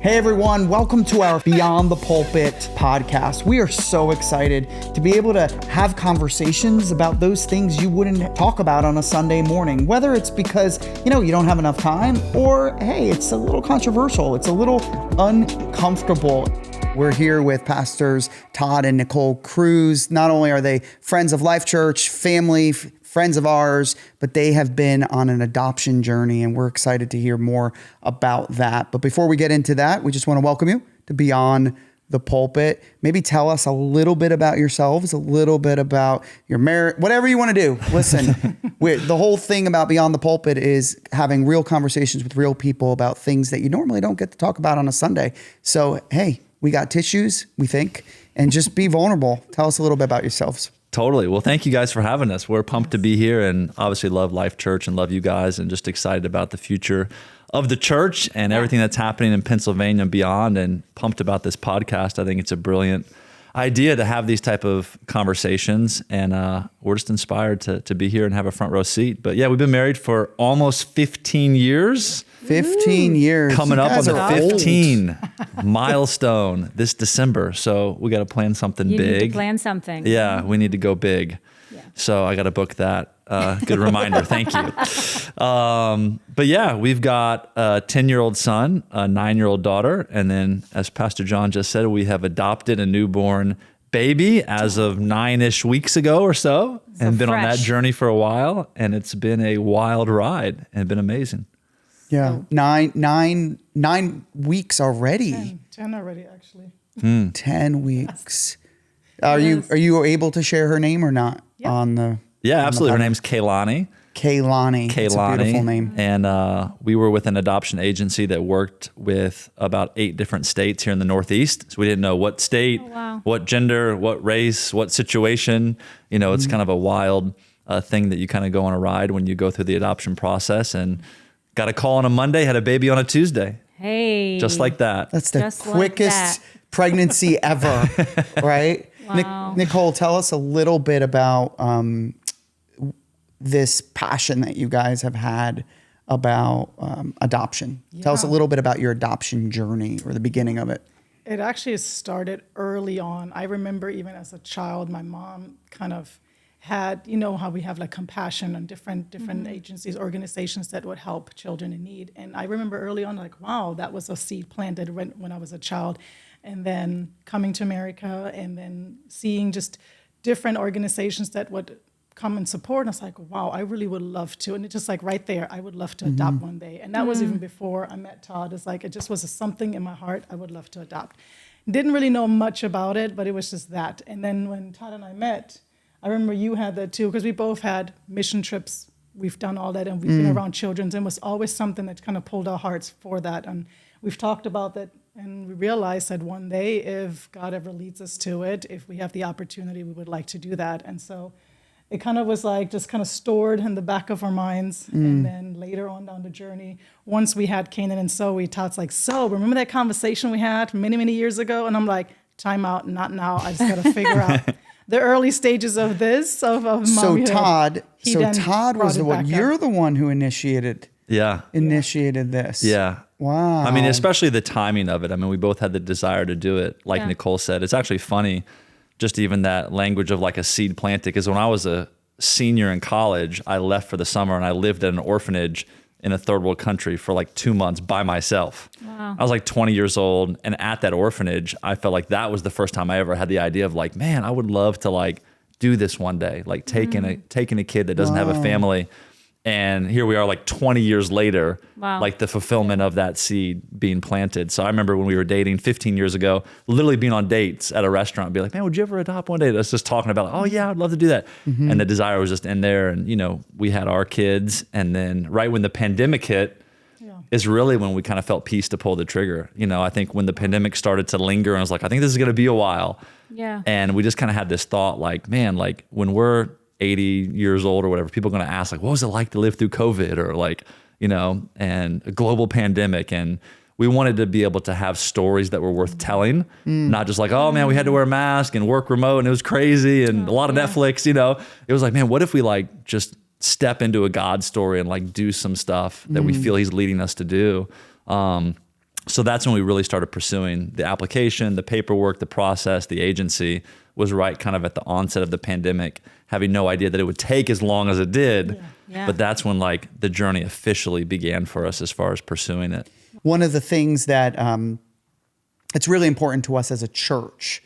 Hey everyone, welcome to our Beyond the Pulpit podcast. We are so excited to be able to have conversations about those things you wouldn't talk about on a Sunday morning, whether it's because, you don't have enough time or, hey, it's a little controversial, it's a little uncomfortable. We're here with pastors Todd and Nicole Cruz. Not only are they friends of Life Church, family, friends of ours, but they have been on an adoption journey, and we're excited to hear more about that. But before we get into that, we just want to welcome you to Beyond the Pulpit. Maybe tell us a little bit about yourselves, a little bit about your marriage, whatever you want to do. Listen, the whole thing about Beyond the Pulpit is having real conversations with real people about things that you normally don't get to talk about on a Sunday. So, hey, we got tissues, we think, and just be vulnerable. Tell us a little bit about yourselves. Totally. Well, thank you guys for having us. We're pumped to be here and obviously love Life Church and love you guys and just excited about the future of the church and everything that's happening in Pennsylvania and beyond, and pumped about this podcast. I think it's a brilliant idea to have these type of conversations, and we're just inspired to be here and have a front row seat. But yeah, we've been married for almost 15 years. 15 years. Coming up on the 15 milestone this December. So we got to plan something big. You need to plan something. Yeah, we need to go big. Yeah. So I got to book that. Good reminder. Thank you. But yeah, we've got a 10-year-old son, a 9-year-old daughter. And then as Pastor John just said, we have adopted a newborn baby as of 9-ish weeks ago or so, and been on that journey for a while. And it's been a wild ride and been amazing. Yeah, nine weeks already. 10 already, actually. 10 weeks. Are you able to share her name or not? Yep. Yeah, absolutely. Her name's Kaylani. Kaylani. It's a beautiful name. And we were with an adoption agency that worked with about 8 different states here in the Northeast. So we didn't know what state, what gender, what race, what situation. It's kind of a wild thing that you kind of go on a ride when you go through the adoption process. And got a call on a Monday, had a baby on a Tuesday. Hey. Just like that. That's the quickest pregnancy ever, right? Wow. Nicole, tell us a little bit about this passion that you guys have had about adoption. Yeah. Tell us a little bit about your adoption journey or the beginning of it. It actually started early on. I remember even as a child, my mom kind of had, how we have like compassion on different agencies, organizations that would help children in need. And I remember early on, like, wow, that was a seed planted when I was a child. And then coming to America and then seeing just different organizations that would come and support. And I was like, wow, I really would love to. And it's just like right there, I would love to adopt one day. And that was even before I met Todd. It's like, it just was something in my heart I would love to adopt. Didn't really know much about it, but it was just that. And then when Todd and I met, I remember you had that too, because we both had mission trips. We've done all that, and we've been around children, and it was always something that kind of pulled our hearts for that. And we've talked about that, and we realized that one day, if God ever leads us to it, if we have the opportunity, we would like to do that. And so it kind of was like just kind of stored in the back of our minds. And then later on down the journey, once we had Canaan and Zoe, Todd's like, so remember that conversation we had many, many years ago? And I'm like, time out, not now. I just got to figure out the early stages of this, of mommy. Todd was the one, you're the one who initiated this. Yeah. Wow. I mean, especially the timing of it. I mean, we both had the desire to do it. Like Nicole said, it's actually funny, just even that language of like a seed planted, because when I was a senior in college, I left for the summer and I lived at an orphanage in a third world country for like 2 months by myself. Wow. I was like 20 years old, and at that orphanage, I felt like that was the first time I ever had the idea of like, man, I would love to like do this one day, like taking a kid that doesn't have a family. And here we are like 20 years later, like the fulfillment of that seed being planted. So I remember when we were dating 15 years ago, literally being on dates at a restaurant, be like, man, would you ever adopt one day? Us just talking about, oh yeah, I'd love to do that. And the desire was just in there. And, we had our kids. And then right when the pandemic hit is really when we kind of felt peace to pull the trigger. I think when the pandemic started to linger, and I was like, I think this is going to be a while. Yeah. And we just kind of had this thought like, man, like when we're 80 years old or whatever, people are going to ask like, what was it like to live through COVID or like, and a global pandemic. And we wanted to be able to have stories that were worth telling, not just like, oh man, we had to wear a mask and work remote and it was crazy and a lot of Netflix, it was like, man, what if we like just step into a God story and like do some stuff that we feel he's leading us to do. So that's when we really started pursuing the application, the paperwork, the process, the agency was right kind of at the onset of the pandemic, having no idea that it would take as long as it did. Yeah. But that's when like the journey officially began for us as far as pursuing it. One of the things that it's really important to us as a church,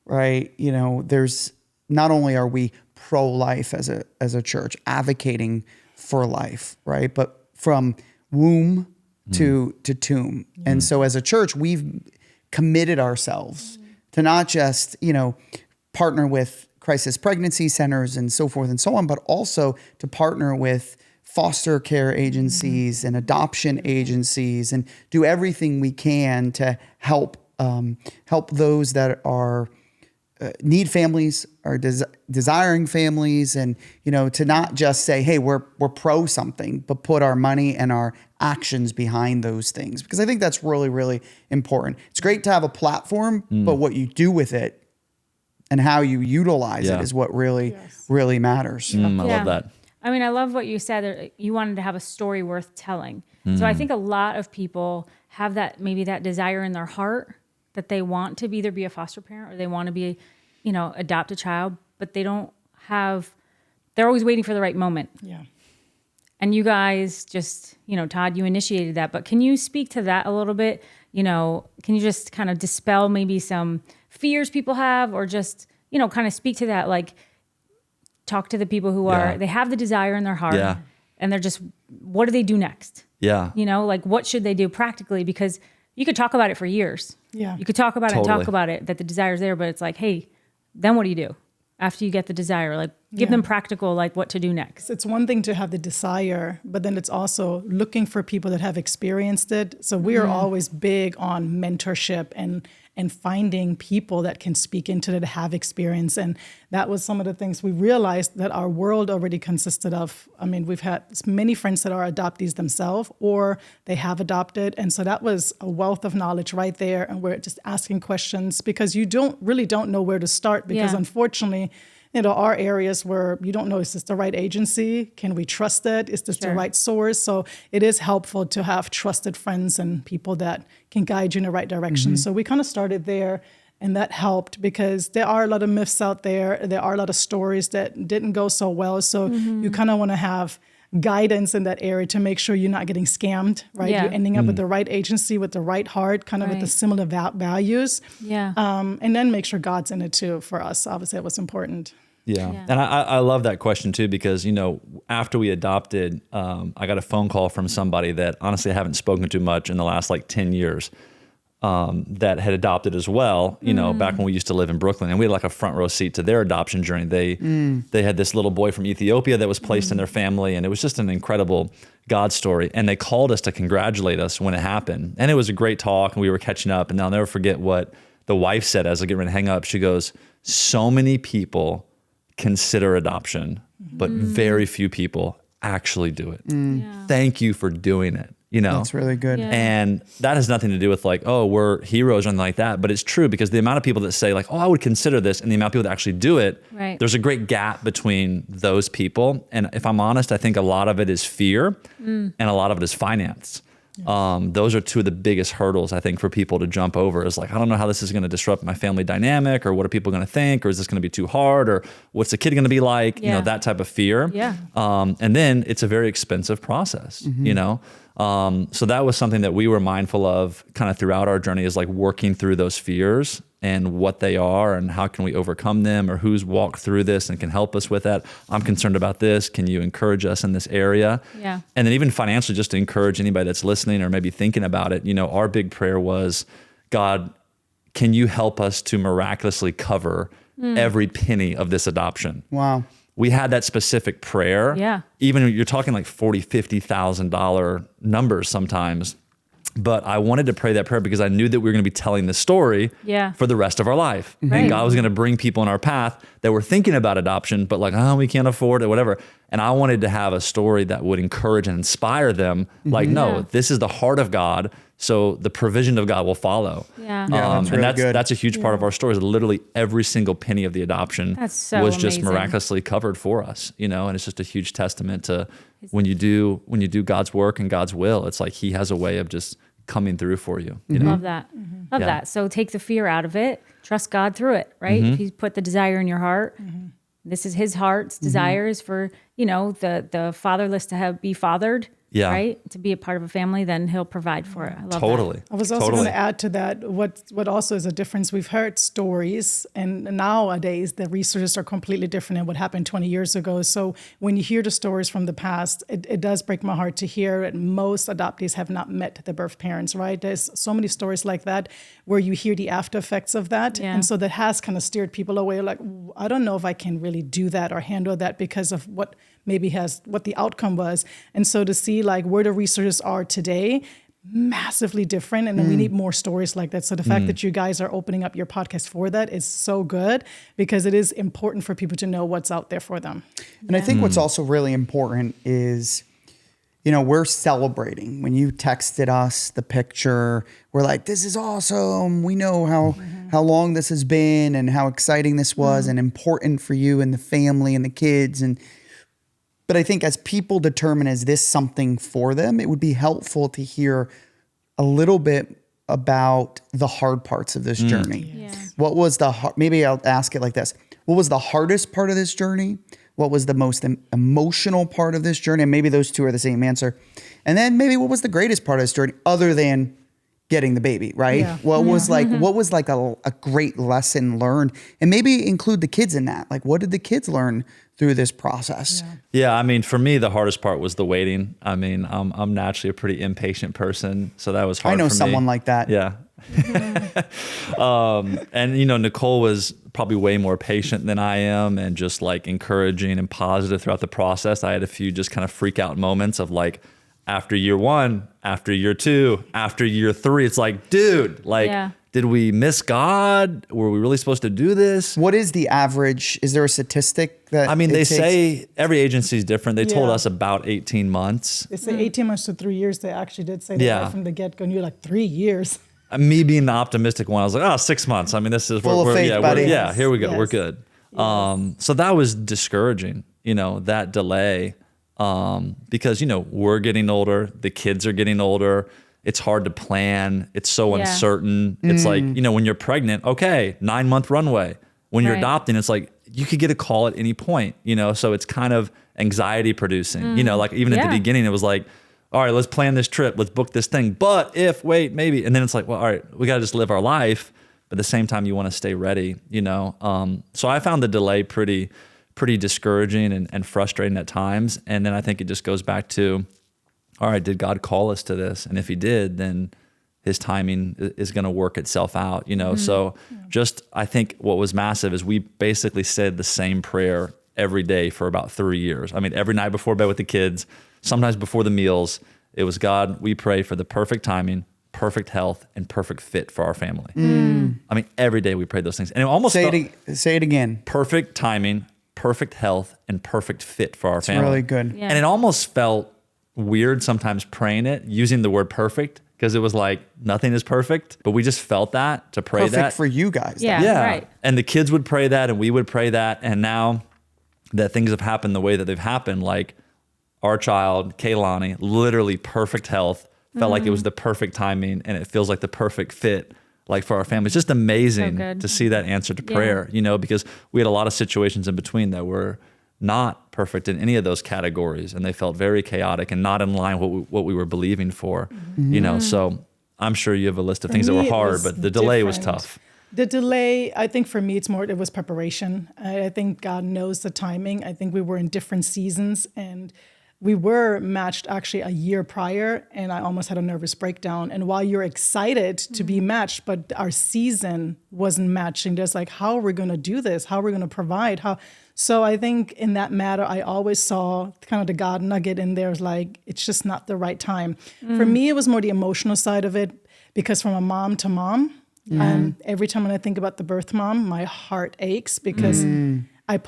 right? You know, there's not only are we pro-life as a church, advocating for life, right? But from womb to tomb. And so as a church, we've committed ourselves to not just, you know, partner with crisis pregnancy centers and so forth and so on, but also to partner with foster care agencies and adoption agencies and do everything we can to help those that are need families, are desiring families, and you know, to not just say, hey, we're pro something, but put our money and our actions behind those things, because I think that's really, really important. It's great to have a platform, but what you do with it and how you utilize it is what really really matters. I love that. I mean, I love what you said. You wanted to have a story worth telling. So I think a lot of people have that, maybe that desire in their heart that they want to either be a foster parent or they want to be, you know, adopt a child, but they don't have, they're always waiting for the right moment. Yeah. And you guys just, you know, Todd, you initiated that, but can you speak to that a little bit? You know, can you just kind of dispel maybe some fears people have, or just, you know, kind of speak to that, like talk to the people who are, they have the desire in their heart and they're just, what do they do next? Yeah. You know, like what should they do practically? Because you could talk about it for years. Yeah. You could talk about it and talk about it, that the desire's there, but it's like, hey, then what do you do after you get the desire? Like give them practical, like what to do next. It's one thing to have the desire, but then it's also looking for people that have experienced it. So we are always big on mentorship and finding people that can speak into it, that have experience. And that was some of the things we realized that our world already consisted of. I mean, we've had many friends that are adoptees themselves, or they have adopted. And so that was a wealth of knowledge right there. And we're just asking questions because you don't know where to start, because unfortunately, you know, are areas where you don't know, is this the right agency? Can we trust it? Is this the right source? So it is helpful to have trusted friends and people that can guide you in the right direction. So we kind of started there, and that helped because there are a lot of myths out there. There are a lot of stories that didn't go so well. So you kind of want to have guidance in that area to make sure you're not getting scammed, right? You're ending up with the right agency, with the right heart, kind of with the similar values. And then make sure God's in it too for us. Obviously, it was important. Yeah. And I love that question too, because, you know, after we adopted, I got a phone call from somebody that honestly I haven't spoken to much in the last like 10 years that had adopted as well, you know, back when we used to live in Brooklyn, and we had like a front row seat to their adoption journey. They had this little boy from Ethiopia that was placed in their family, and it was just an incredible God story. And they called us to congratulate us when it happened. And it was a great talk, and we were catching up. And I'll never forget what the wife said as I get ready to hang up. She goes, so many people consider adoption, but very few people actually do it. Thank you for doing it. You know, that's really good. And that has nothing to do with like, oh, we're heroes or anything like that. But it's true, because the amount of people that say like, oh, I would consider this, and the amount of people that actually do it, there's a great gap between those people. And if I'm honest, I think a lot of it is fear and a lot of it is finance. Those are two of the biggest hurdles, I think, for people to jump over, is like, I don't know how this is going to disrupt my family dynamic, or what are people going to think, or is this going to be too hard, or what's the kid going to be like, you know, that type of fear. And then it's a very expensive process, you know? So that was something that we were mindful of kind of throughout our journey, is like working through those fears and what they are and how can we overcome them, or who's walked through this and can help us with that. I'm concerned about this. Can you encourage us in this area? And then even financially, just to encourage anybody that's listening or maybe thinking about it, you know, our big prayer was, God, can you help us to miraculously cover every penny of this adoption? Wow. We had that specific prayer. Even you're talking like $40,000, $50,000 numbers sometimes. But I wanted to pray that prayer because I knew that we were going to be telling this story for the rest of our life. And God was going to bring people in our path that were thinking about adoption, but like, oh, we can't afford it, whatever. And I wanted to have a story that would encourage and inspire them. Like, no, this is the heart of God. So the provision of God will follow. That's a huge part of our story, is literally every single penny of the adoption was just miraculously covered for us, you know, and it's just a huge testament to when you do God's work and God's will, it's like He has a way of just coming through for you. You know? Love that. Love that. So take the fear out of it. Trust God through it, right? If He's put the desire in your heart, this is His heart's desires for, the fatherless to be fathered. Yeah. Right? To be a part of a family, then He'll provide for it. I love Totally. that. I was also going to add to that what also is a difference. We've heard stories, and nowadays the resources are completely different than what happened 20 years ago. So when you hear the stories from the past, it does break my heart to hear that most adoptees have not met the birth parents, right? There's so many stories like that where you hear the after effects of that. Yeah. And so that has kind of steered people away. Like, I don't know if I can really do that or handle that because of what the outcome was. And so to see like where the resources are today, massively different. And then we need more stories like that. So the fact that you guys are opening up your podcast for that is so good, because it is important for people to know what's out there for them. And I think what's also really important is, we're celebrating. When you texted us the picture, we're like, this is awesome. We know how long this has been and how exciting this was and important for you and the family and the kids. But I think as people determine, is this something for them, it would be helpful to hear a little bit about the hard parts of this journey. Yes. What was maybe I'll ask it like this. What was the hardest part of this journey? What was the most emotional part of this journey? And maybe those two are the same answer. And then maybe what was the greatest part of this journey other than getting the baby, right? Yeah. What was like a great lesson learned? And maybe include the kids in that. Like, what did the kids learn through this process? Yeah, I mean, for me, the hardest part was the waiting. I mean, I'm naturally a pretty impatient person, so that was hard. I know for someone me. like that. Yeah. And Nicole was probably way more patient than I am, and just like encouraging and positive throughout the process. I had a few just kind of freak out moments of like, after year 1, after year 2, after year 3, it's like, dude, like, did we miss God? Were we really supposed to do this? What is the average? Is there a statistic that they say every agency is different. They told us about 18 months. They say 18 months to 3 years. They actually did say that right from the get-go. And you're like, 3 years. Me being the optimistic one, I was like, 6 months. I mean, this is full of faith, buddy. Here we go. Yes. We're good. So that was discouraging, that delay. Because, we're getting older, the kids are getting older. It's hard to plan. It's so uncertain. It's like, when you're pregnant, okay, 9-month runway. When you're adopting, it's like, you could get a call at any point, so it's kind of anxiety producing, like even at the beginning, it was like, all right, let's plan this trip. Let's book this thing. But maybe. And then it's like, well, all right, we got to just live our life. But at the same time, you want to stay ready, So I found the delay pretty discouraging and frustrating at times. And then I think it just goes back to, all right, did God call us to this? And if He did, then His timing is going to work itself out, So just, I think what was massive is we basically said the same prayer every day for about 3 years. I mean, every night before bed with the kids, sometimes before the meals, it was, God, we pray for the perfect timing, perfect health, and perfect fit for our family. I mean, every day we prayed those things. And it almost say it again. Perfect timing, perfect health, and perfect fit for our family. Really good. Yeah. And it almost felt weird sometimes praying it, using the word perfect, because it was like, nothing is perfect, but we just felt that to pray Perfect that. for you guys. Yeah, right. And the kids would pray that, and we would pray that. And now that things have happened the way that they've happened, like our child, Kaylani, literally perfect health, felt like it was the perfect timing, and it feels like the perfect fit, like for our family. It's just amazing to see that answer to prayer, because we had a lot of situations in between that were not perfect in any of those categories, and they felt very chaotic and not in line with what we were believing for, So I'm sure you have a list of things that were hard, but the delay was tough. The delay, I think for me, it was preparation. I think God knows the timing. I think we were in different seasons, and we were matched actually a year prior, and I almost had a nervous breakdown. And while you're excited to be matched, but our season wasn't matching, there's like, how are we going to do this? How are we going to provide? So I think in that matter, I always saw kind of the God nugget in there, like, it's just not the right time. For me, it was more the emotional side of it, because from a mom to mom, every time when I think about the birth mom, my heart aches, because I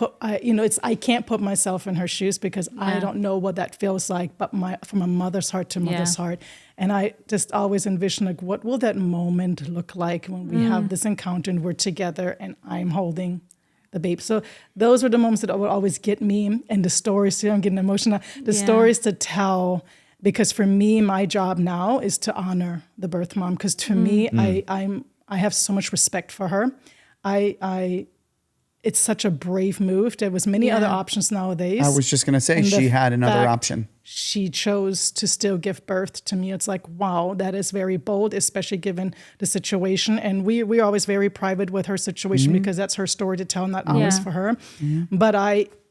can't put myself in her shoes, because I don't know what that feels like, but from a mother's heart to mother's heart. And I just always envision, like, what will that moment look like when we have this encounter and we're together and I'm holding the babe. So those were the moments that would always get me, and the stories too. I'm getting emotional. The stories to tell because for me, my job now is to honor the birth mom. Because to me, I have so much respect for her. It's such a brave move. There was many other options nowadays. I was just going to say, she had another option. She chose to still give birth. To me, it's like, wow, that is very bold, especially given the situation. And we're always very private with her situation because that's her story to tell, not ours for her. But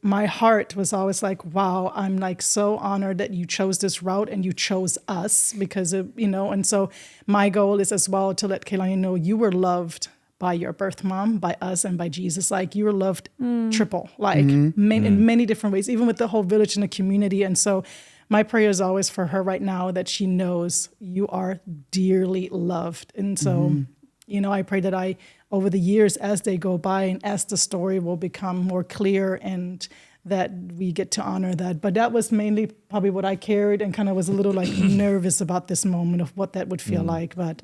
my heart was always like, wow, I'm like so honored that you chose this route and you chose us because of, and so my goal is as well to let Kaylani know you were loved by your birth mom, by us, and by Jesus. Like, you were loved triple, like in many different ways, even with the whole village and the community. And so my prayer is always for her right now that she knows you are dearly loved. And so, I pray that over the years, as they go by and as the story will become more clear, and that we get to honor that. But that was mainly probably what I carried, and kind of was a little like nervous about this moment of what that would feel like. But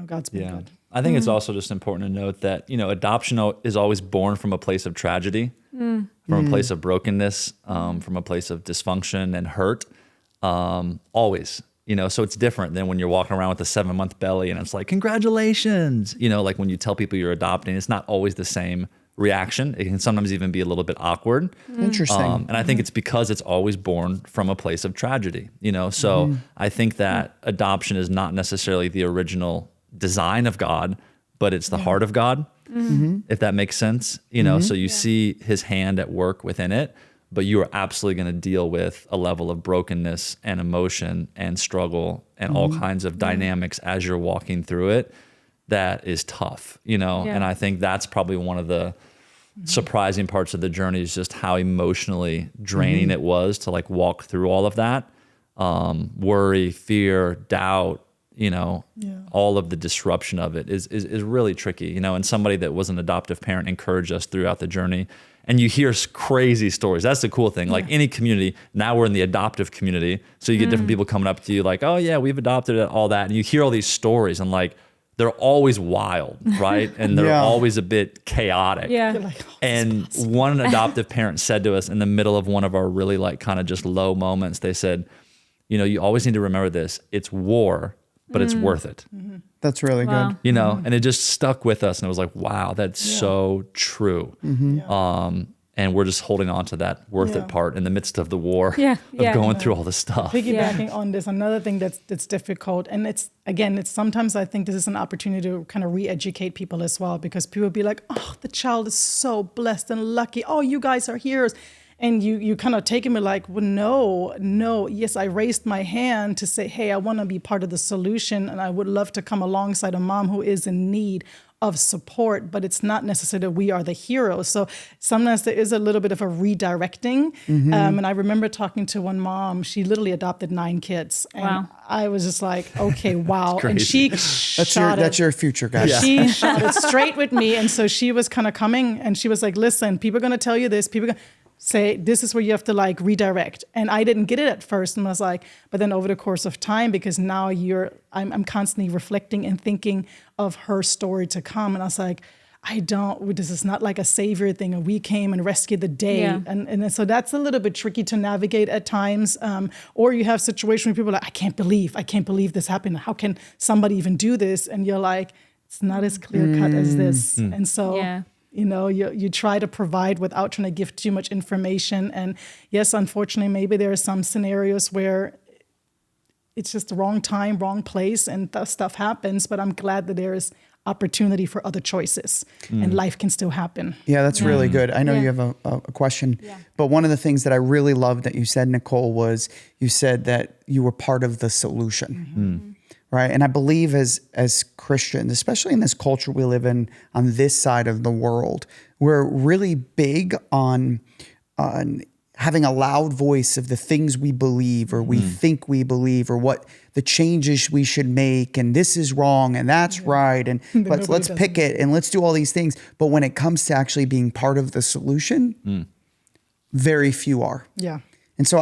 God's been good. I think it's also just important to note that, adoption is always born from a place of tragedy, from a place of brokenness, from a place of dysfunction and hurt, always. So it's different than when you're walking around with a 7-month belly and it's like, congratulations. Like when you tell people you're adopting, it's not always the same reaction. It can sometimes even be a little bit awkward. Interesting. And I think it's because it's always born from a place of tragedy, So I think that adoption is not necessarily the original design of God, but it's the heart of God, if that makes sense. So you see his hand at work within it, but you are absolutely going to deal with a level of brokenness and emotion and struggle and all kinds of dynamics as you're walking through it. That is tough, and I think that's probably one of the surprising parts of the journey is just how emotionally draining it was to like walk through all of that, worry, fear, doubt, all of the disruption of it is really tricky, and somebody that was an adoptive parent encouraged us throughout the journey. And you hear crazy stories. That's the cool thing. Like any community, now we're in the adoptive community. So you get different people coming up to you like, oh yeah, we've adopted it, all that. And you hear all these stories and like, they're always wild, right? And they're always a bit chaotic. Yeah. Like, oh, and one adoptive parent said to us in the middle of one of our really like kind of just low moments, they said, you always need to remember this. It's war, but it's worth it. That's really good. And it just stuck with us. And it was like, wow, that's so true. And we're just holding on to that worth it part in the midst of the war of going through all this stuff. Piggybacking on this, another thing that's difficult, and it's sometimes I think this is an opportunity to kind of re-educate people as well, because people be like, oh, the child is so blessed and lucky. Oh, you guys are heroes. And you kind of take me like, well, no. Yes, I raised my hand to say, hey, I want to be part of the solution, and I would love to come alongside a mom who is in need of support, but it's not necessarily that we are the heroes. So sometimes there is a little bit of a redirecting. And I remember talking to one mom, she literally adopted 9 kids. And I was just like, okay, wow. And she that's your future, guys. Yeah. She shot it straight with me. And so she was kind of coming and she was like, listen, people are going to tell you this. People are going to say, this is where you have to like redirect. And I didn't get it at first. And I was like, but then over the course of time, because now I'm constantly reflecting and thinking of her story to come. And I was like, this is not like a savior thing. And we came and rescued the day. Yeah. And so that's a little bit tricky to navigate at times. Or you have situations where people are like, I can't believe this happened. How can somebody even do this? And you're like, it's not as clear cut as this. And so, you try to provide without trying to give too much information. And yes, unfortunately, maybe there are some scenarios where it's just the wrong time, wrong place, and stuff happens. But I'm glad that there is opportunity for other choices and life can still happen. Yeah, that's really good. I know you have a question, but one of the things that I really loved that you said, Nicole, was you said that you were part of the solution. Right. And I believe as Christians, especially in this culture we live in on this side of the world, we're really big on having a loud voice of the things we believe or we think we believe or what the changes we should make. And this is wrong and that's right. And let's pick it and let's do all these things. But when it comes to actually being part of the solution, very few are. Yeah. And so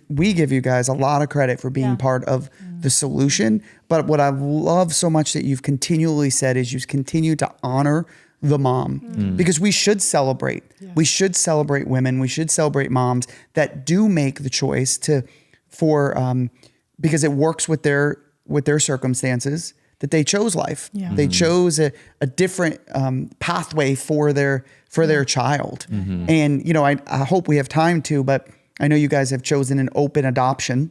we give you guys a lot of credit for being part of the solution. But what I love so much that you've continually said is you continue to honor the mom because we should celebrate. Yeah. We should celebrate women. We should celebrate moms that do make the choice to because it works with their circumstances, that they chose life. Yeah. They chose a different pathway for their child. And, I hope we have time to, but I know you guys have chosen an open adoption.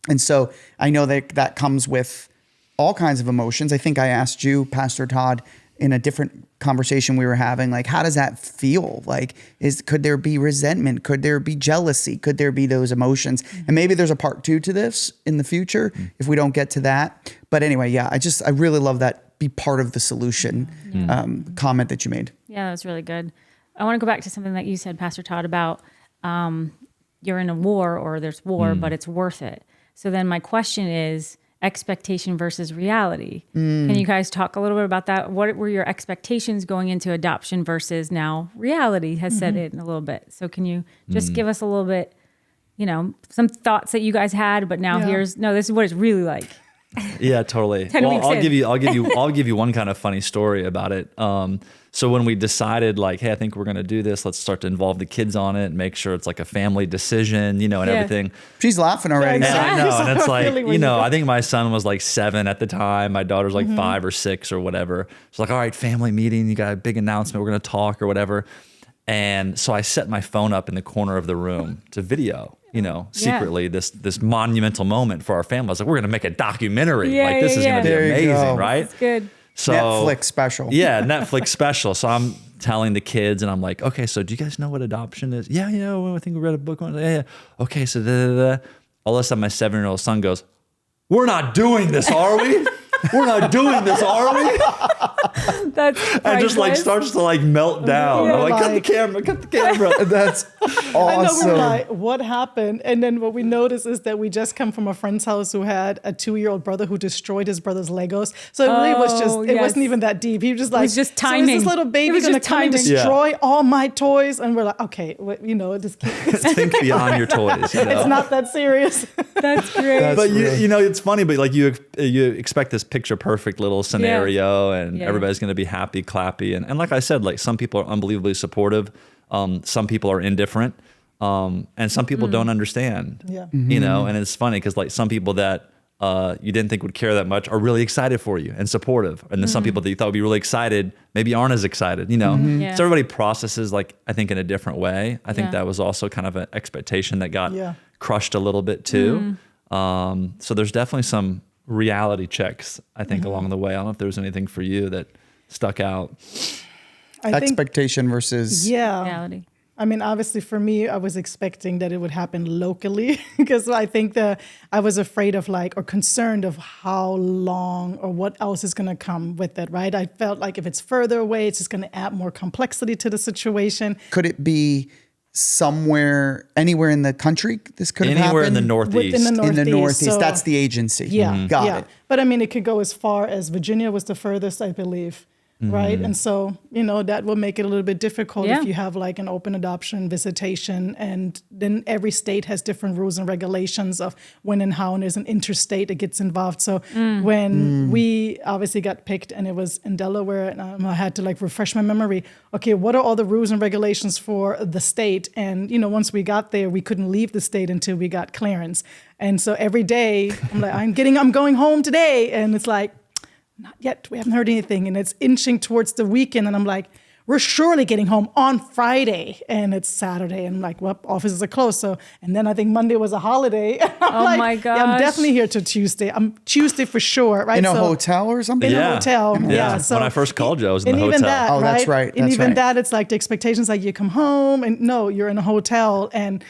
And so I know that comes with all kinds of emotions. I think I asked you, Pastor Todd, in a different conversation we were having, like, how does that feel? Like, could there be resentment? Could there be jealousy? Could there be those emotions? And maybe there's a part 2 to this in the future if we don't get to that. But anyway, yeah, I really love that be part of the solution comment that you made. Yeah, that's really good. I want to go back to something that you said, Pastor Todd, about you're in a war or there's war, but it's worth it. So then my question is, expectation versus reality. Can you guys talk a little bit about that? What were your expectations going into adoption versus now reality has set in a little bit? So can you just give us a little bit, some thoughts that you guys had, but now this is what it's really like. Yeah, totally. Well, I'll give you one kind of funny story about it. So when we decided, like, hey, I think we're going to do this, let's start to involve the kids on it and make sure it's like a family decision, and everything. She's laughing already. And I know, and it's like, I I think my son was like 7 at the time. My daughter's like 5 or 6 or whatever. It's like, all right, family meeting, you got a big announcement, we're going to talk or whatever. And so I set my phone up in the corner of the room to video, secretly this monumental moment for our family. I was like, we're going to make a documentary. This is going to be amazing, right? That's good. So, Netflix special. Yeah, Netflix special. So I'm telling the kids, and I'm like, okay, so do you guys know what adoption is? Yeah, I think we read a book on it. Yeah. Okay, so all of a sudden my 7-year-old son goes, we're not doing this, are we? We're not doing this, are we? That's and just like starts to like melt down. Yeah, I'm like, cut the camera. That's I know, awesome. we're like, what happened? And then what we noticed is that we just come from a friend's house who had a 2-year-old brother who destroyed his brother's Legos. So it really was just, it wasn't even that deep. He was just like, it was just timing. So is this little baby going to come and destroy all my toys? And we're like, okay, just think beyond your toys. It's not that serious. That's great. But it's funny, but like you expect this picture perfect little scenario and everybody's going to be happy, clappy. And like I said, like some people are unbelievably supportive. Some people are indifferent. And some people don't understand, and it's funny because like some people that you didn't think would care that much are really excited for you and supportive. And then some people that you thought would be really excited, maybe aren't as excited, So everybody processes, like, I think in a different way. I think that was also kind of an expectation that got crushed a little bit too. So there's definitely some reality checks, I think, along the way. I don't know if there was anything for you that stuck out. Expectation versus reality. I mean, obviously for me, I was expecting that it would happen locally because I think that I was afraid of or concerned of how long or what else is going to come with it, right? I felt like if it's further away, it's just going to add more complexity to the situation. Could it be anywhere in the country this could have happened? Anywhere in the Northeast. In the Northeast. So that's the agency. Yeah. Got it. But I mean, it could go as far as Virginia was the furthest, I believe. Right. And so, that will make it a little bit difficult if you have like an open adoption visitation, and then every state has different rules and regulations of when and how, and there's an interstate that gets involved. So when we obviously got picked and it was in Delaware, and I had to refresh my memory. Okay, what are all the rules and regulations for the state? And, once we got there, we couldn't leave the state until we got clearance. And so every day I'm like, I'm going home today. And it's like, not yet. We haven't heard anything. And it's inching towards the weekend. And I'm like, we're surely getting home on Friday. And it's Saturday. And I'm like, well, offices are closed. So, and then I think Monday was a holiday. My gosh. Yeah, I'm definitely here till Tuesday. I'm Tuesday for sure, right? In a hotel or something? In a hotel. Yeah. So when I first called you, I was in the hotel. Even that, oh, that's right. And even that, it's like the expectations, like you come home and no, you're in a hotel. And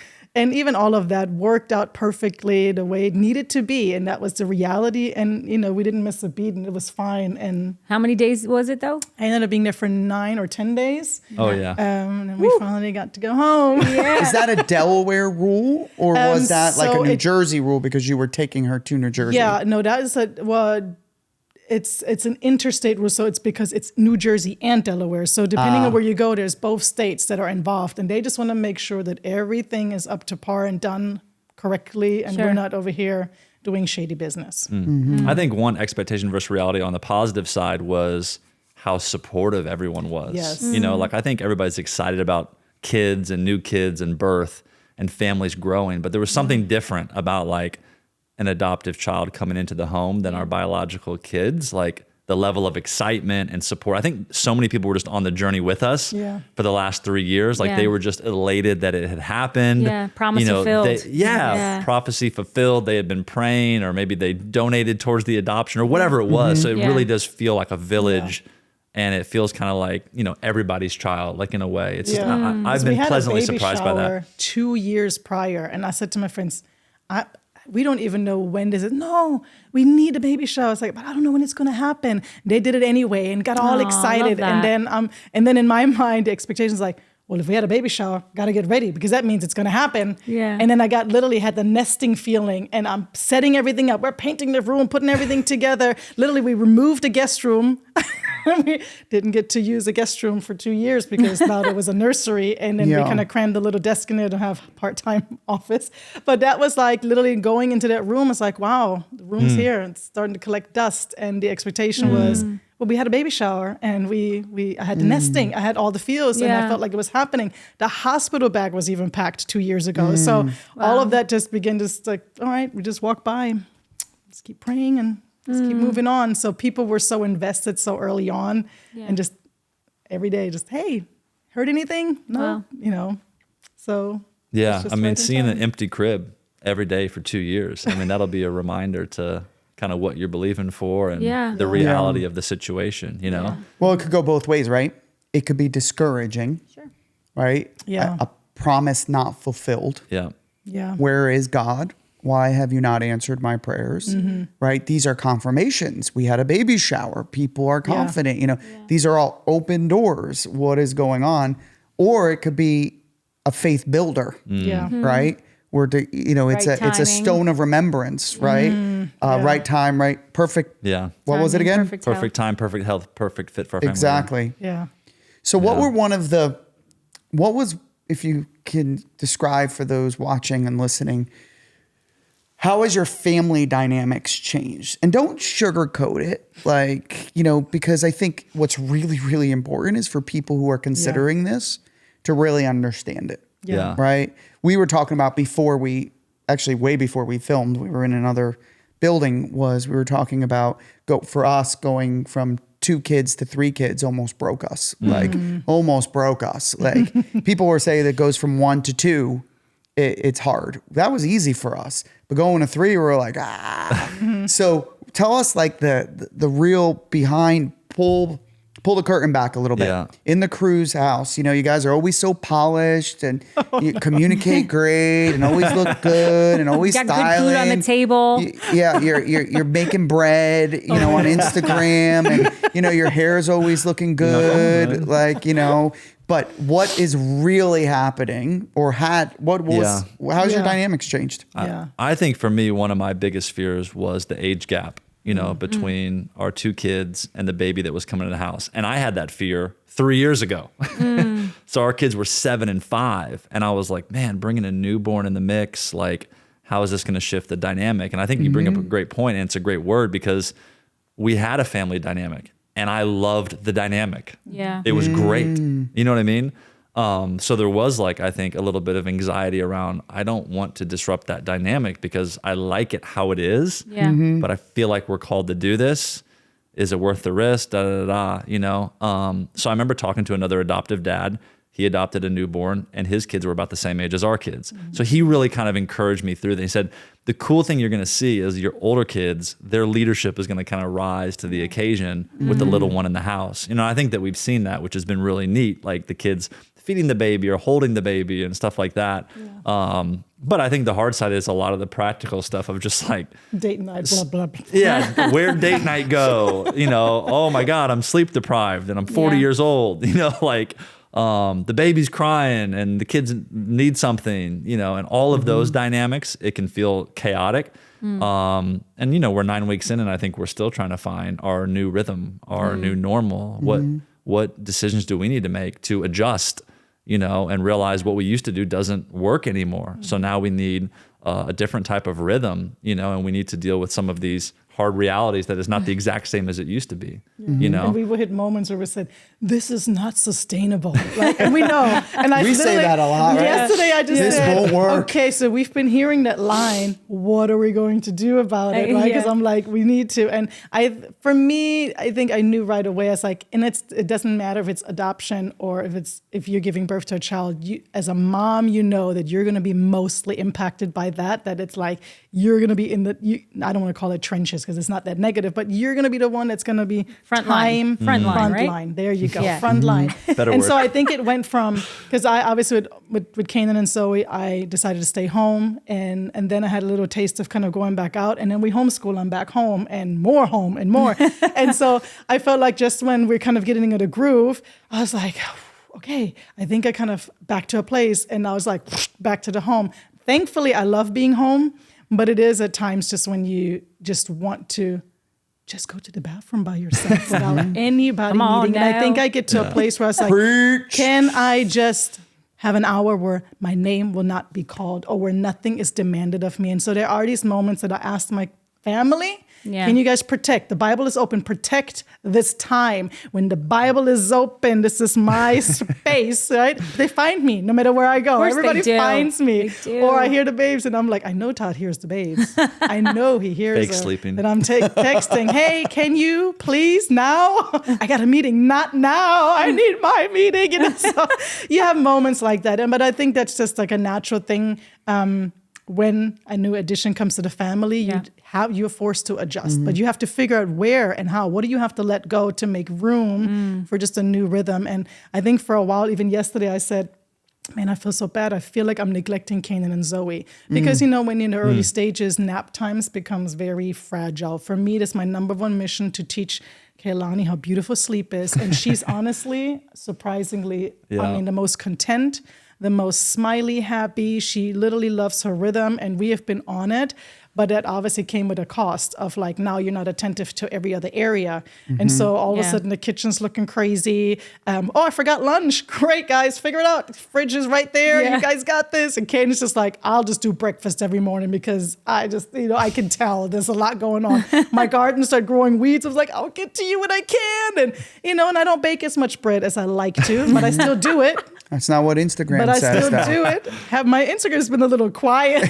even all of that worked out perfectly the way it needed to be. And that was the reality. And, we didn't miss a beat and it was fine. And how many days was it though? I ended up being there for 9 or 10 days. Oh, yeah. And we finally got to go home. Yeah. Is that a Delaware rule or was that like a New Jersey rule because you were taking her to New Jersey? Yeah, no, that is it's an interstate rule, so it's because it's New Jersey and Delaware. So depending on where you go, there's both states that are involved, and they just want to make sure that everything is up to par and done correctly, and we're not over here doing shady business. I think one expectation versus reality on the positive side was how supportive everyone was. Yes. I think everybody's excited about kids and new kids and birth. and families growing. But there was something different about like an adoptive child coming into the home than our biological kids. Like the level of excitement and support. I think so many people were just on the journey with us for the last 3 years. Like they were just elated that it had happened. Yeah, promise fulfilled. Prophecy fulfilled. They had been praying, or maybe they donated towards the adoption or whatever it was. So it really does feel like a village. And it feels kind of like, everybody's child, like in a way. It's just, I've been pleasantly surprised by that. 2 years prior. And I said to my friends, we don't even know when this is. No, we need a baby shower. It's like, but I don't know when it's going to happen. They did it anyway and got all excited. And then in my mind, the expectation is like, well, if we had a baby shower, got to get ready because that means it's going to happen. Yeah. And then I literally had the nesting feeling, and I'm setting everything up. We're painting the room, putting everything together. Literally, we removed the guest room. We didn't get to use a guest room for 2 years because now there was a nursery, and then we kind of crammed the little desk in there to have part-time office. But that was like literally going into that room. It's like, wow, the room's here. It's starting to collect dust. And the expectation was, well, we had a baby shower, and I had the nesting. I had all the feels, and I felt like it was happening. The hospital bag was even packed 2 years ago. So all of that just began to like, all right, we just walk by, just keep praying and just keep moving on. So people were so invested so early on, and just every day, just, hey, heard anything? No, so. Yeah, I mean, seeing an empty crib every day for 2 years, I mean, that'll be a reminder to kind of what you're believing for and the reality of the situation, Well, it could go both ways, right? It could be discouraging, right? Yeah. A promise not fulfilled. Yeah. Yeah. Where is God? Why have you not answered my prayers? Right? These are confirmations. We had a baby shower. People are confident. These are all open doors. What is going on? Or it could be a faith builder. Yeah. Right? Where it's a stone of remembrance, right? Right time, right? Perfect. Yeah. What was it again? Perfect time, perfect health, perfect fit for our family. Exactly. Yeah. So what was, if you can describe for those watching and listening, how has your family dynamics changed? And don't sugarcoat it, because I think what's really, really important is for people who are considering this to really understand it. Yeah. Right? We were talking about way before we filmed, we were in another building, we were talking about going from 2 kids to 3 kids almost broke us. Almost broke us. Like people were saying that goes from 1 to 2, it's hard. That was easy for us. But going to 3, we're like, So tell us like the real behind, pull the curtain back a little bit. Yeah. In the Cruz house, you guys are always so polished and you communicate great and always look good and always styling. Got good food on the table. You're making bread, on Instagram, and your hair is always looking good, But what is really happening, how's your dynamics changed? I think for me, one of my biggest fears was the age gap, between our 2 kids and the baby that was coming in the house. And I had that fear 3 years ago. So our kids were 7 and 5. And I was like, man, bringing a newborn in the mix, like, how is this going to shift the dynamic? And I think you bring up a great point, and it's a great word because we had a family dynamic. And I loved the dynamic. Yeah. It was great. You know what I mean? So there was I think a little bit of anxiety around, I don't want to disrupt that dynamic because I like it how it is. Yeah. But I feel like we're called to do this. Is it worth the risk? So I remember talking to another adoptive dad. He adopted a newborn and his kids were about the same age as our kids. So he really kind of encouraged me through that. He said, the cool thing you're going to see is your older kids, their leadership is going to kind of rise to the occasion with the little one in the house. I think that we've seen that, which has been really neat, like the kids feeding the baby or holding the baby and stuff like that. Yeah. But I think the hard side is a lot of the practical stuff of just like date night, blah, blah, blah. Yeah, where'd date night go? Oh my God, I'm sleep deprived and I'm 40 years old. The baby's crying and the kids need something, and all of those dynamics, it can feel chaotic. And we're 9 weeks in and I think we're still trying to find our new rhythm, our new normal. What decisions do we need to make to adjust, and realize what we used to do doesn't work anymore. So now we need a different type of rhythm, and we need to deal with some of these hard realities that it's not the exact same as it used to be, you know? And we would hit moments where we said, this is not sustainable. Like, and we know. And I We say that a lot, right? Yesterday I just This said, won't work. okay, so we've been hearing that line. What are we going to do about it? Right? Because I'm like, we need to. And for me, I think I knew right away. I was like, and it doesn't matter if it's adoption or if you're giving birth to a child. You, as a mom, you know that you're going to be mostly impacted by that. That it's like you're going to be I don't want to call it trenches because it's not that negative, but you're going to be the one that's going to be Front line, right? line. There you go, Yeah. front line. Better And word. so I think it went from, because I obviously with Kanan and Zoe, I decided to stay home, and then I had a little taste of kind of going back out, and then we homeschool. I'm back home and more, and so I felt like just when we're kind of getting into the groove, I was like, okay, I think I kind of back to a place, and I was like back to the home. Thankfully, I love being home, but it is at times just when you just want to just go to the bathroom by yourself without anybody needing. And I think I get to a place where I was like, can I just have an hour where my name will not be called or where nothing is demanded of me? And so there are these moments that I asked my family, can you guys protect? The Bible is open. Protect this time. When the Bible is open, this is my space, right? They find me no matter where I go. Everybody finds me. Or I hear the babes and I'm like, I know Todd hears the babes. I know he hears Fake her. sleeping. And I'm texting, hey, can you please now? I got a meeting. Not now. I need my meeting. You know, so you have moments like that. But I think that's just like a natural thing. When a new addition comes to the family, you're forced to adjust, but you have to figure out where and how. What do you have to let go to make room for just a new rhythm? And I think for a while, even yesterday, I said, man, I feel so bad. I feel like I'm neglecting Kanan and Zoe. Because, you know, when you're in the early stages, nap times becomes very fragile. For me, that's my number one mission, to teach Kaylani how beautiful sleep is. And she's honestly, surprisingly, I mean, the most content, the most smiley, happy. She literally loves her rhythm, and we have been on it. But that obviously came with a cost of like, now you're not attentive to every other area. And so all of a sudden the kitchen's looking crazy. Oh, I forgot lunch. Great, guys, figure it out. Fridge is right there. You guys got this. And Kane's just like, I'll just do breakfast every morning because I just, you know, I can tell there's a lot going on. My garden started growing weeds. I was like, I'll get to you when I can. And, you know, and I don't bake as much bread as I like to, but I still do it. That's not what Instagram But I says. still do it. My Instagram's been a little quiet.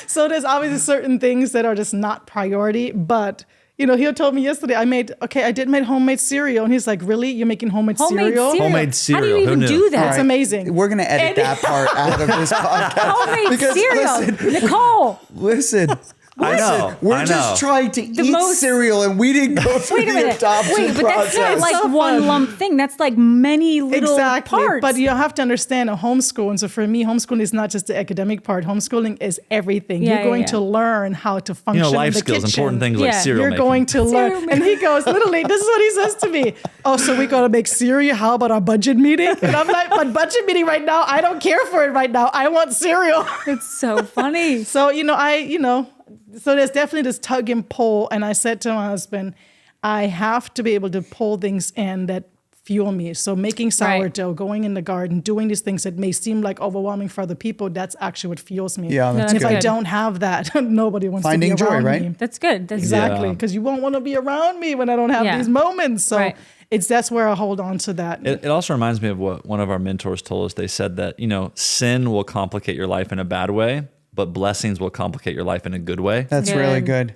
So there's obviously certain things that are just not priority. But, you know, he told me yesterday, I did make homemade cereal. And he's like, really? You're making homemade cereal? Homemade cereal. How do you Who even knew? do that? That's amazing. We're going to edit that part out of this podcast. Homemade Because, cereal. Nicole. Listen. I know. We're just trying to eat cereal, and we didn't go through Wait a the minute. adoption Wait, but process. that's not like So one fun. lump thing. That's like many little parts. But you have to understand a homeschool. And so for me, homeschooling is not just the academic part. Homeschooling is everything. You're going to learn how to function life in the skills, kitchen. important things like cereal You're making. going to learn. And he goes, literally, this is what he says to me. Oh, so we got to make cereal? How about our budget meeting? And I'm like, but budget meeting right now, I don't care for it right now. I want cereal. It's so funny. So, so there's definitely this tug and pull. And I said to my husband, I have to be able to pull things in that fuel me. So making sourdough, going in the garden, doing these things that may seem like overwhelming for other people, that's actually what fuels me. Yeah, that's and if good. I don't have that, nobody wants Finding to be joy, around right? me. That's good. That's Exactly, Yeah. because you won't want to be around me when I don't have these moments. So that's where I hold on to that. It also reminds me of what one of our mentors told us. They said that, sin will complicate your life in a bad way, but blessings will complicate your life in a good way. That's really good.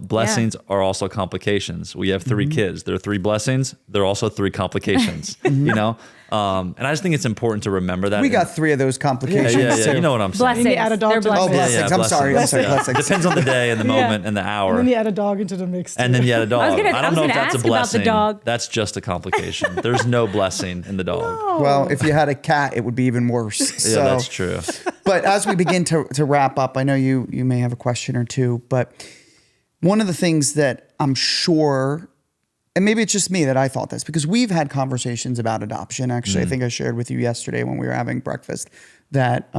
Blessings are also complications. We have 3 kids. There are 3 blessings. There are also 3 complications, and I just think it's important to remember that. We got 3 of those complications. Yeah. too. You know what I'm saying. Blessings. And you add a dog They're to the Oh, mix. blessings. I'm sorry. Blessings. Depends on the day and the moment and the hour. And then you add a dog into the mix. And then you add a dog. I was I gonna don't know if that's a ask about the blessing. dog. That's just a complication. There's no blessing in the dog. Well, if you had a cat, it would be even worse. Yeah, that's true. But as we begin to wrap up, I know you may have a question or two, but one of the things that I'm sure, and maybe it's just me that I thought this, because we've had conversations about adoption. Actually, I think I shared with you yesterday when we were having breakfast that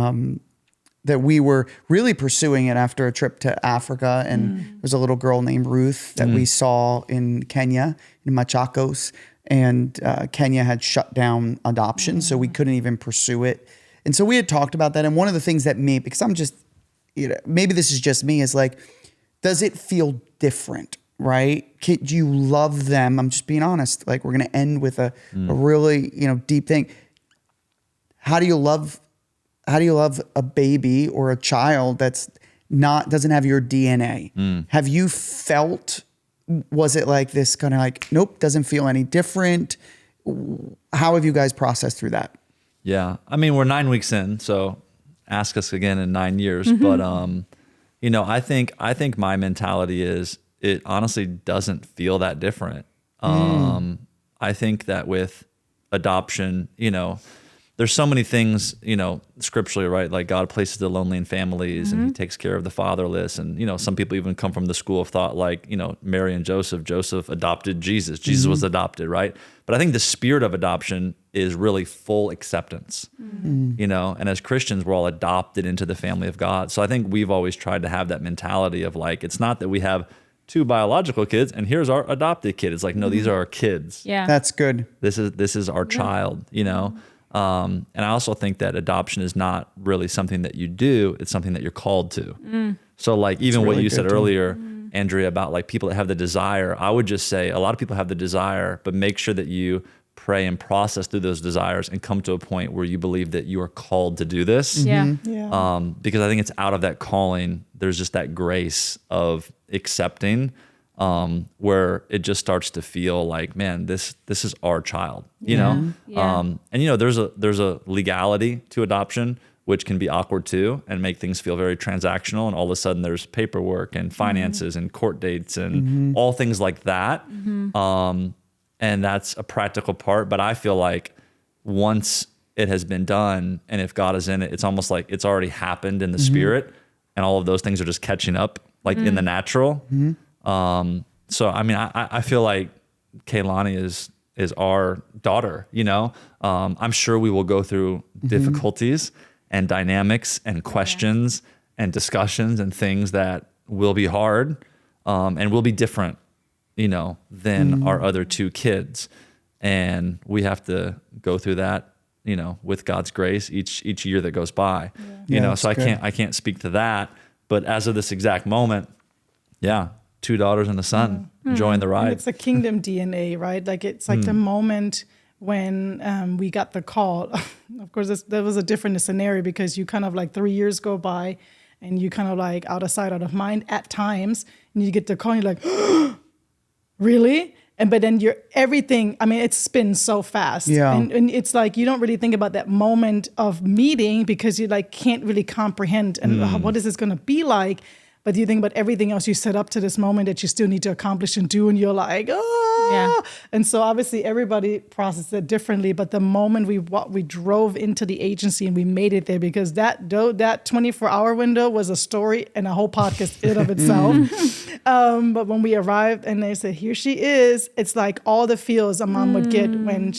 that we were really pursuing it after a trip to Africa. And there was a little girl named Ruth that we saw in Kenya, in Machakos. And Kenya had shut down adoption, so we couldn't even pursue it. And so we had talked about that. And one of the things that because I'm just, maybe this is just me, is like, does it feel different, right? Do you love them? I'm just being honest. Like, we're going to end with a really, deep thing. How do you love a baby or a child that's doesn't have your DNA? Have you felt, was it like this kind of like, nope, doesn't feel any different? How have you guys processed through that? Yeah. I mean, we're 9 weeks in, so ask us again in 9 years. But, I think my mentality is it honestly doesn't feel that different. I think that with adoption, there's so many things, scripturally, right? Like God places the lonely in families and he takes care of the fatherless. And, some people even come from the school of thought, like, Mary and Joseph adopted Jesus. Jesus was adopted, right? But I think the spirit of adoption is really full acceptance, and as Christians, we're all adopted into the family of God. So I think we've always tried to have that mentality of like, it's not that we have 2 biological kids and here's our adopted kid. It's like, no, these are our kids. Yeah. That's good. This is our child, And I also think that adoption is not really something that you do, it's something that you're called to. So like even really what you good said too. earlier, Andrea, about like people that have the desire, I would just say a lot of people have the desire, but make sure that you pray and process through those desires and come to a point where you believe that you are called to do this. Yeah. Because I think it's out of that calling, there's just that grace of accepting, where it just starts to feel like, man, this is our child, Yeah. and there's a legality to adoption, which can be awkward too and make things feel very transactional. And all of a sudden there's paperwork and finances and court dates and all things like that. And that's a practical part. But I feel like once it has been done and if God is in it, it's almost like it's already happened in the spirit and all of those things are just catching up like in the natural. So, I mean, I feel like Kaylani is our daughter, I'm sure we will go through difficulties and dynamics and questions and discussions and things that will be hard, and will be different, than our other 2 kids. And we have to go through that, with God's grace each year that goes by, so I can't speak to that, but as of this exact moment, 2 daughters and a son enjoying the ride. And it's a kingdom DNA, right? Like it's like the moment when we got the call. Of course, there was a different scenario because you kind of like 3 years go by and you kind of like out of sight, out of mind at times, and you get the call and you're like, really? But then everything, I mean, it spins so fast. Yeah. And it's like, you don't really think about that moment of meeting because you like can't really comprehend and what is this going to be like? But you think about everything else you set up to this moment that you still need to accomplish and do, and you're like, oh. Yeah. And so obviously everybody processes it differently. But the moment we drove into the agency and we made it there, because that 24-hour window was a story and a whole podcast in of itself. But when we arrived and they said, here she is, it's like all the feels a mom would get when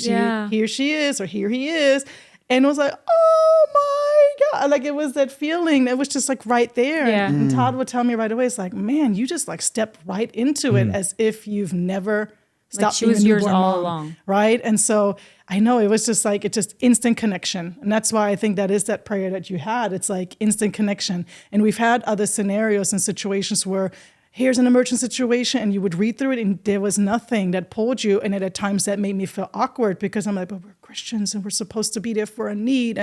here she is or here he is. And it was like, oh my God. Like it was that feeling that was just like right there. Yeah. And Todd would tell me right away, it's like, man, you just like stepped right into it as if you've never stopped being a newborn mom. All along. Right. And so I know it was just like, it's just instant connection. And that's why I think that is that prayer that you had. It's like instant connection. And we've had other scenarios and situations where here's an emergent situation, and you would read through it and there was nothing that pulled you. And at times that made me feel awkward because I'm like, but we're Christians and we're supposed to be there for a need.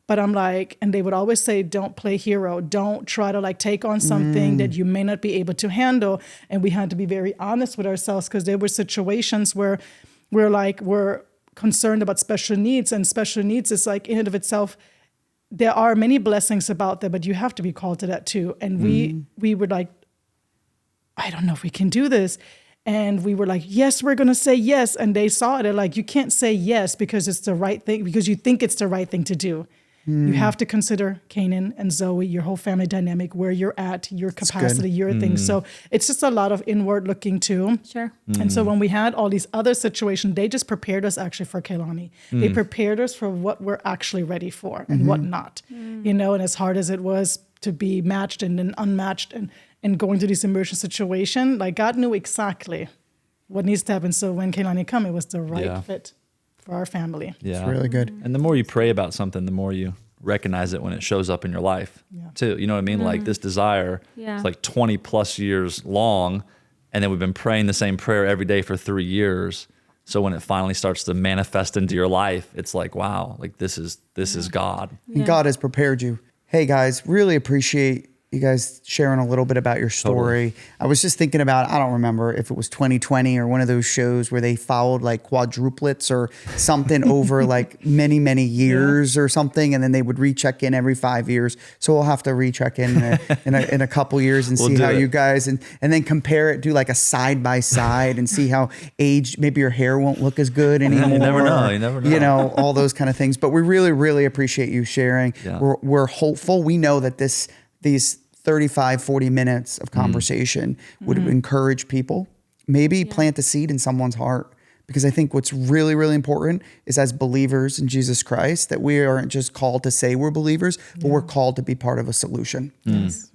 But I'm like, and they would always say, don't play hero. Don't try to like take on something that you may not be able to handle. And we had to be very honest with ourselves because there were situations where we're concerned about special needs, and special needs is like in and of itself, there are many blessings about that, but you have to be called to that too. And we were like, I don't know if we can do this. And we were like, yes, we're going to say yes. And they saw it. They're like, you can't say yes because it's the right thing, because you think it's the right thing to do. You have to consider Canaan and Zoe, your whole family dynamic, where you're at, your capacity, your things. So it's just a lot of inward looking too. Sure. And so when we had all these other situations, they just prepared us actually for Kaylani. They prepared us for what we're actually ready for and what not. And as hard as it was to be matched and then unmatched and going through this immersion situation, like God knew exactly what needs to happen. So when Kaylani came, it was the right fit for our family. Yeah. It's really good. And the more you pray about something, the more you recognize it when it shows up in your life too. You know what I mean? Like this desire, it's like 20 plus years long. And then we've been praying the same prayer every day for 3 years. So when it finally starts to manifest into your life, it's like, wow, like this is God. And God has prepared you. Hey guys, really appreciate you guys sharing a little bit about your story. Totally. I was just thinking about, I don't remember if it was 2020 or one of those shows where they followed like quadruplets or something over like many, many years or something. And then they would recheck in every 5 years. So we'll have to recheck in a couple years and see how you guys, and then compare it, do like a side by side and see how aged, maybe your hair won't look as good anymore. You never know. You never know. You know, all those kind of things. But we really, really appreciate you sharing. Yeah. We're hopeful. We know that these 35, 40 minutes of conversation would encourage people, maybe plant a seed in someone's heart. Because I think what's really, really important is as believers in Jesus Christ, that we aren't just called to say we're believers, but we're called to be part of a solution.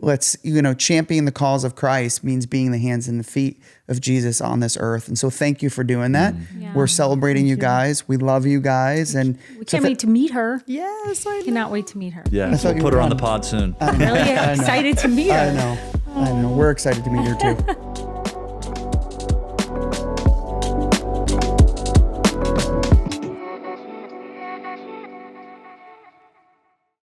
Let's, champion the cause of Christ means being the hands and the feet of Jesus on this earth. And so thank you for doing that. We're celebrating you guys. We love you guys. And we can't wait to meet her. Yes, I know. Cannot wait to meet her. Yeah, we'll put her on the pod soon. I'm really excited to meet her. I know. We're excited to meet her too.